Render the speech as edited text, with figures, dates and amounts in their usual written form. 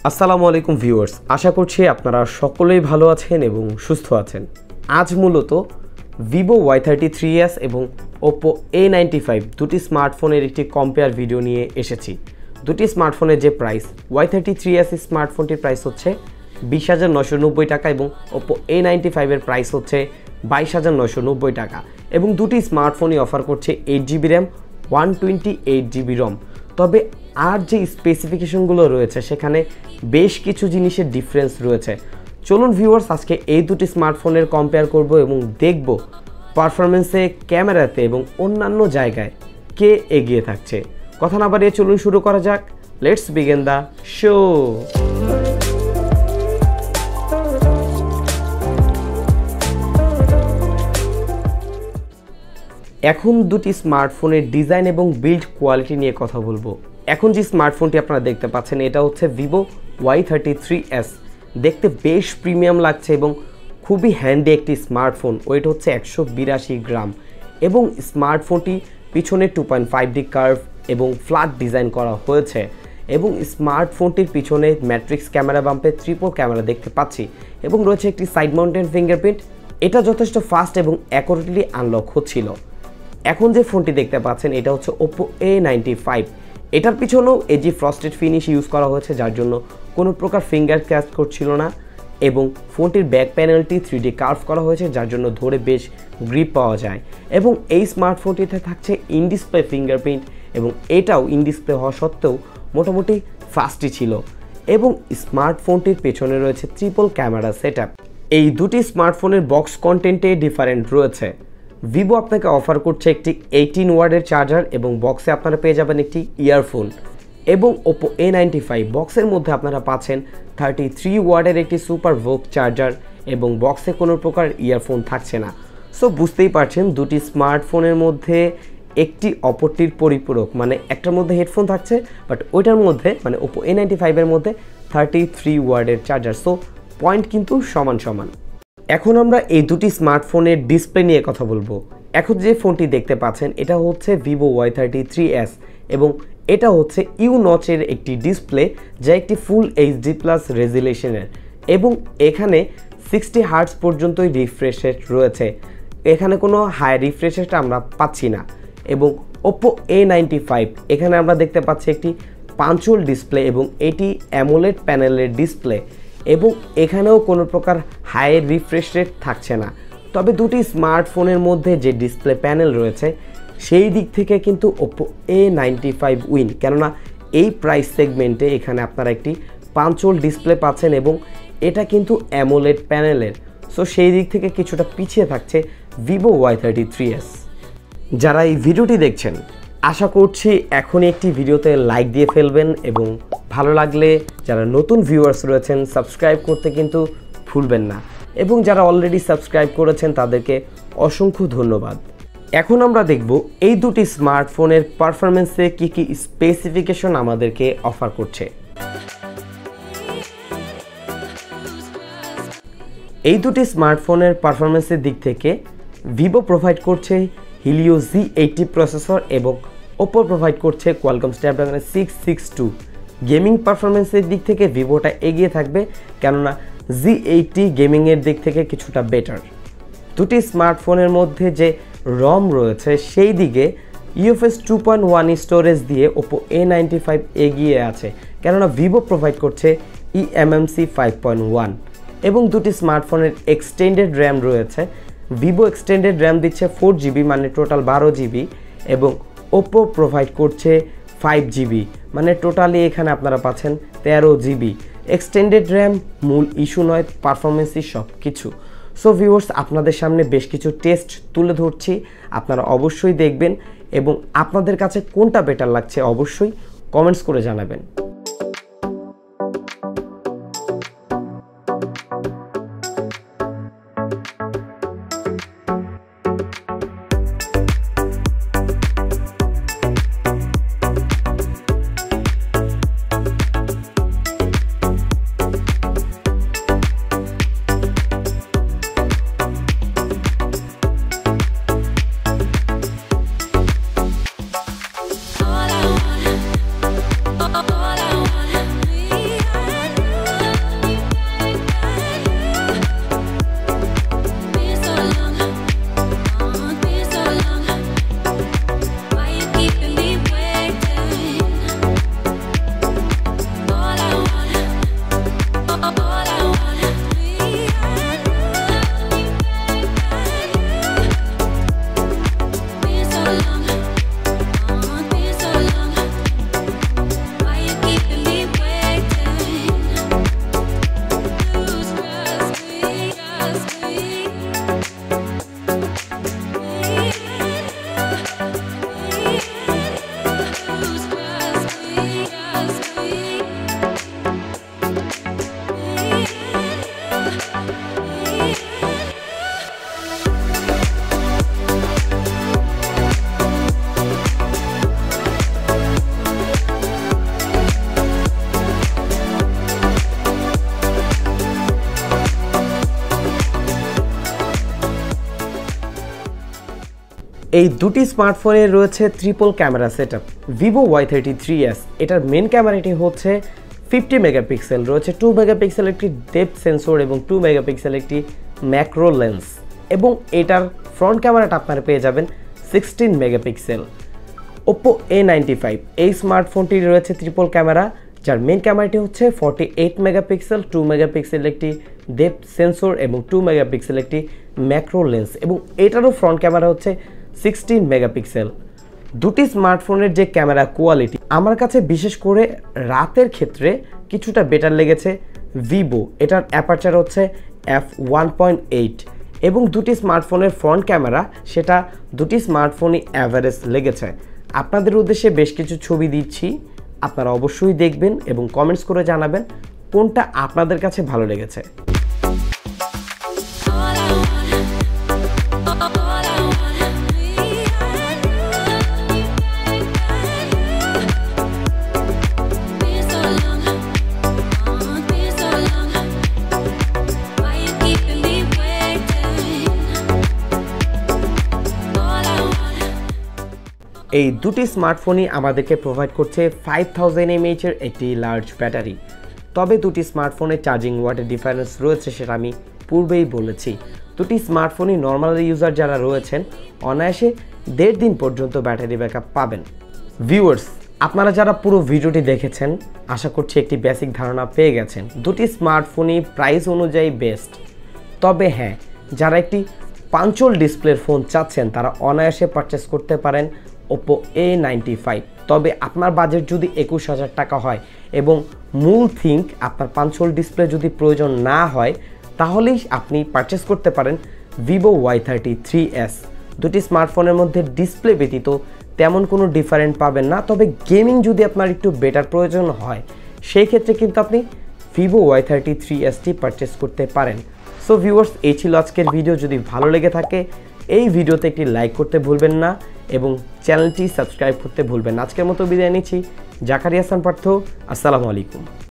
আসসালামু আলাইকুম ভিউয়ার্স, আশা করছি আপনারা সকলেই ভালো আছেন এবং সুস্থ আছেন। আজ মূলত ভিভো Y33s এবং ওপ্পো A95 দুটি স্মার্টফোনের একটি কম্পেয়ার ভিডিও নিয়ে এসেছি। দুটি স্মার্টফোনের যে প্রাইস, Y33s স্মার্টফোনটির প্রাইস হচ্ছে 20,990 টাকা এবং ওপ্পো A95 এর প্রাইস হচ্ছে 22,990 টাকা এবং দুটি স্মার্টফোনই অফার করছে 8GB র্যাম 128GB রম। তবে আর যে স্পেসিফিকেশনগুলো রয়েছে সেখানে বেশ কিছু জিনিসের ডিফারেন্স রয়েছে। চলুন ভিউয়ার্স, আজকে এই দুটি স্মার্টফোনের কম্পেয়ার করব এবং দেখব পারফরমেন্সে, ক্যামেরাতে এবং অন্যান্য জায়গায় কে এগিয়ে থাকছে। কথা না বাড়িয়ে চলুন শুরু করা যাক। Let's begin the show. এখন দুটি স্মার্টফোনের ডিজাইন এবং বিল্ড কোয়ালিটি নিয়ে কথা বলবো। এখন যে স্মার্টফোনটি আপনারা দেখতে পাচ্ছেন এটা হচ্ছে ভিভো Y33s। দেখতে বেশ প্রিমিয়াম লাগছে এবং খুবই হ্যান্ডি একটি স্মার্টফোন। ওয়েট হচ্ছে 182 গ্রাম এবং স্মার্টফোনটি পিছনে 2.5D কার্ভ এবং ফ্ল্যাট ডিজাইন করা হয়েছে এবং স্মার্টফোনটির পিছনে ম্যাট্রিক্স ক্যামেরা বাম্পে ট্রিপল ক্যামেরা দেখতে পাচ্ছি এবং রয়েছে একটি সাইড মাউন্টেড ফিঙ্গারপ্রিন্ট। এটা যথেষ্ট ফাস্ট এবং অ্যাকুরেটলি আনলক হচ্ছিল। এখন যে ফোনটি দেখতে পাচ্ছেন এটা হচ্ছে ওপ্পো A95। এটার পিছনেও এজি ফ্রস্টেড ফিনিশ ইউজ করা হয়েছে, যার জন্য কোনো প্রকার ফিঙ্গার ক্যাচ করছিল না এবং ফোনটির ব্যাক প্যানেলটি 3D কার্ভ করা হয়েছে, যার জন্য ধরে বেশ গ্রিপ পাওয়া যায় এবং এই স্মার্টফোনটিতে থাকছে ইন ডিসপ্লে ফিঙ্গারপ্রিন্ট এবং এটাও ইন ডিসপ্লে হওয়া সত্ত্বেও মোটামুটি ফাস্টই ছিল এবং স্মার্টফোনটির পেছনে রয়েছে ট্রিপল ক্যামেরা সেটআপ। এই দুটি স্মার্টফোনের বক্স কন্টেন্টে ডিফারেন্ট রয়েছে। ভিভো আপনাকে অফার করছে একটি 18 ওয়াটের চার্জার এবং বক্সে আপনারা পেয়ে যাবেন একটি ইয়ারফোন এবং ওপ্পো A95 বক্সের মধ্যে আপনারা পাচ্ছেন 33 ওয়াটের একটি সুপার ভোক চার্জার এবং বক্সে কোনো প্রকার ইয়ারফোন থাকছে না। সো বুঝতেই পারছেন দুটি স্মার্টফোনের মধ্যে একটি অপরটির পরিপূরক, মানে একটার মধ্যে হেডফোন থাকছে বাট ওইটার মধ্যে মানে ওপ্পো A95 এর মধ্যে 33 ওয়াটের চার্জার। সো পয়েন্ট কিন্তু সমান সমান। এখন আমরা এই দুটি স্মার্টফোনের ডিসপ্লে নিয়ে কথা বলবো। এখন যে ফোনটি দেখতে পাচ্ছেন এটা হচ্ছে ভিভো Y33s এবং এটা হচ্ছে ইউ নচের একটি ডিসপ্লে, যা একটি ফুল HD+ রেজুলেশনের এবং এখানে 60 হার্টজ পর্যন্তই রিফ্রেশ রেট রয়েছে। এখানে কোনো হাই রিফ্রেশ রেট আমরা পাচ্ছি না। এবং ওপ্পো A95 এখানে আমরা দেখতে পাচ্ছি একটি পাঞ্চুয়াল ডিসপ্লে এবং এটি অ্যামোলেড প্যানেলের ডিসপ্লে এবং এখানেও কোনো প্রকার হাই রিফ্রেশ রেট থাকছে না। তবে দুটি স্মার্টফোনের মধ্যে যে ডিসপ্লে প্যানেল রয়েছে সেই দিক থেকে কিন্তু ওপ্পো A95 উইন, কেননা এই প্রাইস সেগমেন্টে এখানে আপনারা একটি পাঞ্চুয়াল ডিসপ্লে পাচ্ছেন এবং এটা কিন্তু অ্যামোলেড প্যানেলের। সো সেই দিক থেকে কিছুটা পিছিয়ে থাকছে ভিভো Y33s। যারা এই ভিডিওটি দেখছেন আশা করছি এখনই একটি ভিডিওতে লাইক দিয়ে ফেলবেন এবং ভালো লাগলে যারা নতুন ভিউয়ার্স রয়েছেন সাবস্ক্রাইব করতে কিন্তু ভুলবেন না এবং যারা অলরেডি সাবস্ক্রাইব করেছেন তাদেরকে অসংখ্য ধন্যবাদ। এখন আমরা দেখব এই দুটি স্মার্টফোনের পারফরমেন্সে কি কি স্পেসিফিকেশন আমাদেরকে অফার করছে। এই দুটি স্মার্টফোনের পারফরমেন্সের দিক থেকে ভিভো প্রোভাইড করছে হিলিও Z80 প্রসেসর এবং ওপ্পো প্রোভাইড করছে কোয়ালকম স্ন্যাপড্রাগন 662। গেমিং পারফরমেন্সের দিক থেকে ভিভোটা এগিয়ে থাকবে, কেননা Z80 গেমিংয়ের দিক থেকে কিছুটা বেটার। দুটি স্মার্টফোনের মধ্যে যে রম রয়েছে সেই দিকে UFS 2.1 স্টোরেজ দিয়ে ওপ্পো A95 এগিয়ে আছে, কেননা ভিভো প্রোভাইড করছে eMMC 5.1 এবং দুটি স্মার্টফোনের এক্সটেন্ডেড র্যাম রয়েছে। ভিভো এক্সটেন্ডেড র্যাম দিচ্ছে 4GB মানে টোটাল 12GB এবং ওপ্পো প্রোভাইড করছে 5GB মানে টোটালি এখানে আপনারা পাচ্ছেন 13GB। এক্সটেন্ডেড র্যাম মূল ইস্যু নয়, পারফরমেন্সই সব কিছু। সো ভিউয়ার্স, আপনাদের সামনে বেশ কিছু টেস্ট তুলে ধরছি, আপনারা অবশ্যই দেখবেন এবং আপনাদের কাছে কোনটা বেটার লাগছে অবশ্যই কমেন্টস করে জানাবেন। All I এই দুটি স্মার্টফোনে রয়েছে triple camera setup. Vivo Y33s এটার মেন ক্যামেরাটি হচ্ছে 50 মেগাপিক্সেল, রয়েছে 2 মেগাপিক্সেল একটি ডেপথ সেন্সর এবং 2 মেগাপিক্সেল একটি ম্যাক্রো লেন্স, এবং এটার ফ্রন্ট ক্যামেরাটা আপনারা পেয়ে যাবেন 16 মেগাপিক্সেল। OPPO A95 এই স্মার্টফোনটি রয়েছে ট্রিপল ক্যামেরা, যার মেন ক্যামেরাটি হচ্ছে 48 মেগাপিক্সেল, 2 মেগাপিক্সেল একটি ডেপথ সেন্সর এবং 2 মেগাপিক্সেল একটি ম্যাক্রো লেন্স, এবং এটারও ফ্রন্ট ক্যামেরা হচ্ছে 16 মেগাপিক্সেল। দুটি স্মার্টফোনের যে ক্যামেরা কোয়ালিটি আমার কাছে বিশেষ করে রাতের ক্ষেত্রে কিছুটা বেটার লেগেছে ভিভো, এটার অ্যাপারচার হচ্ছে f1.8, এবং দুটি স্মার্টফোনের ফ্রন্ট ক্যামেরা সেটা দুটি স্মার্টফোনই অ্যাভারেজ লেগেছে। আপনাদের উদ্দেশ্যে বেশ কিছু ছবি দিচ্ছি, আপনারা অবশ্যই দেখবেন এবং কমেন্টস করে জানাবেন কোনটা আপনাদের কাছে ভালো লেগেছে। এই দুটি স্মার্টফোনই আমাদেরকে প্রোভাইড করছে 5000 mAh এর একটি লার্জ ব্যাটারি। তবে দুটি স্মার্টফোনের চার্জিং ওয়াটের ডিফারেন্স রয়েছে, সেটা আমি পূর্বেই বলেছি। দুটি স্মার্টফোনই নর্মাল ইউজার যারা রয়েছেন অনায়াসে 1.5 দিন পর্যন্ত ব্যাটারি ব্যাকআপ পাবেন। ভিউয়ার্স, আপনারা যারা পুরো ভিডিওটি দেখেছেন আশা করছি একটি বেসিক ধারণা পেয়ে গেছেন। দুটি স্মার্টফোনই প্রাইস অনুযায়ী বেস্ট। তবে হ্যাঁ, যারা একটি পাঞ্চল ডিসপ্লের ফোন চাচ্ছেন তারা অনায়াসে পারচেস করতে পারেন OPPO A95। তবে আপনার বাজেট যদি 21,000 টাকা হয় এবং মূল থিঙ্ক আপনার পাঞ্চল ডিসপ্লে যদি প্রয়োজন না হয়, তাহলেই আপনি পারচেস করতে পারেন ভিভো Y33s। দুটি স্মার্টফোনের মধ্যে ডিসপ্লে ব্যতীত তেমন কোনো ডিফারেন্ট পাবেন না। তবে গেমিং যদি আপনার একটু বেটার প্রয়োজন হয় সেই ক্ষেত্রে কিন্তু আপনি ভিভো Y33sটি পারচেস করতে পারেন। সো ভিউয়ার্স, এই ছিল আজকের ভিডিও। যদি ভালো লেগে থাকে এই ভিডিওতে একটি লাইক করতে ভুলবেন না এবং চ্যানেলটি সাবস্ক্রাইব করতে ভুলবেন না। আজকের মতো বিদায় নিচ্ছি। জাকারিয়া হাসান পার্থ, আসসালামু আলাইকুম।